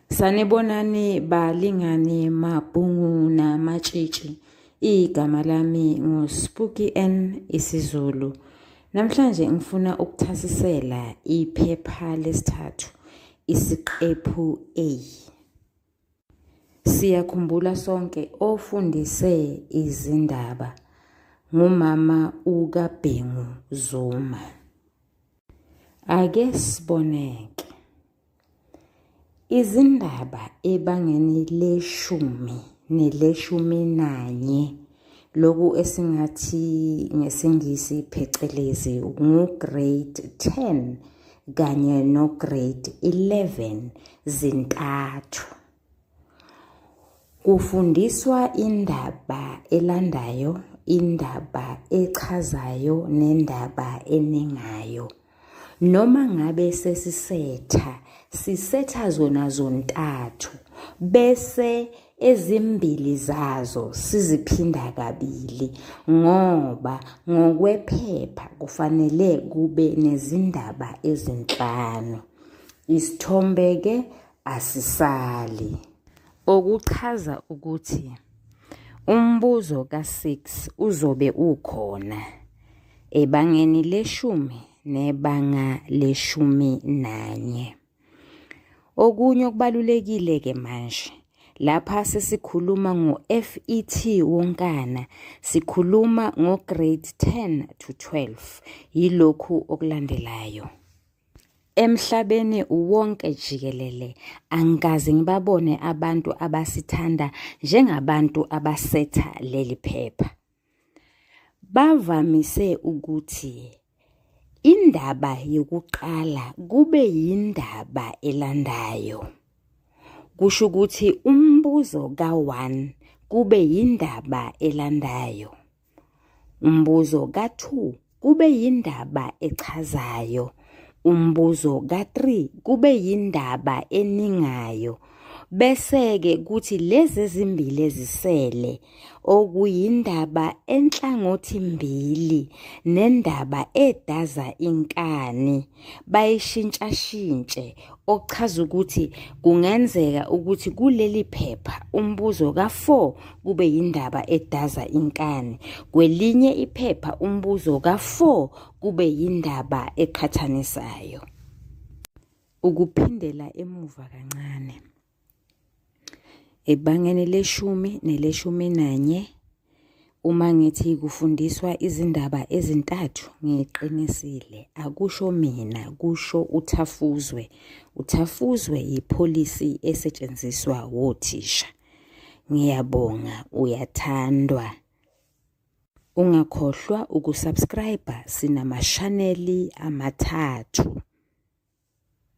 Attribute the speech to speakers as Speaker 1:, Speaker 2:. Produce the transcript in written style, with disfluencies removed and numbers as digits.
Speaker 1: Sanibonani balingani mabhungu namatshitshi. Igama lami nguSpooky N isiZulu. Namhlanje ngifuna ukuthasisela iphepha lesithathu, isiqephu A. Siyakhumbula sonke ofundise izindaba ngumama ukaBhengu Zuma. Ake siboneke. Izindaba ebangeni leshumi neleshumi nanye, loku esingathi ngesingisi phecelezi ngu-grade 10 kanye no-grade 11 zintathu. Kufundiswa indaba elandayo, indaba echazayo nendaba eningayo. Noma ngabe sisetha zona zontathu bese ezimbili zazo siziphinda kabili ngoba ngokwephepha kufanele kube nezindaba ezinhlanu. Isithombe ke asisali, okuchaza ukuthi umbuzo ka6 uzobe ukhona ebangeni leshumi nebanga leshumi nanye. Okunye okubalulekile ke manje, lapha sesikhuluma ngo-FET wonkana, sikhuluma ngo-grade 10 to 12, yilokhu okulandelayo. Emhlabeni wonke jikelele angikaze ngibabone abantu abasithanda njengabantu abasetha leli phepha. Bavamise ukuthi indaba yokuqala kube yindaba elandayo. Kusho ukuthi umbuzo ka1 kube yindaba elandayo. Umbuzo ka2 kube yindaba echazayo. Umbuzo ka3 kube yindaba eningayo. Bese-ke kuthi lezi ezimbili ezisele okuyindaba enhlangothi mbili nendaba edaza inkani bayishintshashintshe, okuchaza ukuthi kungenzeka ukuthi kuleli phepha umbuzo ka4 kube yindaba edaza inkani, kwelinye iphepha umbuzo ka4 kube yindaba eqhathanisayo. Ukuphindela emuva kancane. Ebangeni leshumi neleshumi nanye, uma ngithi kufundiswa izindaba ezintathu ngiqinisile, akusho mina, kusho uThafuzwe. uThafuzwe yipholisi esetshenziswa wothisha. Ngiyabonga, uyathandwa. Ungakhohlwa ukusubscribe, sinamashaneli amathathu.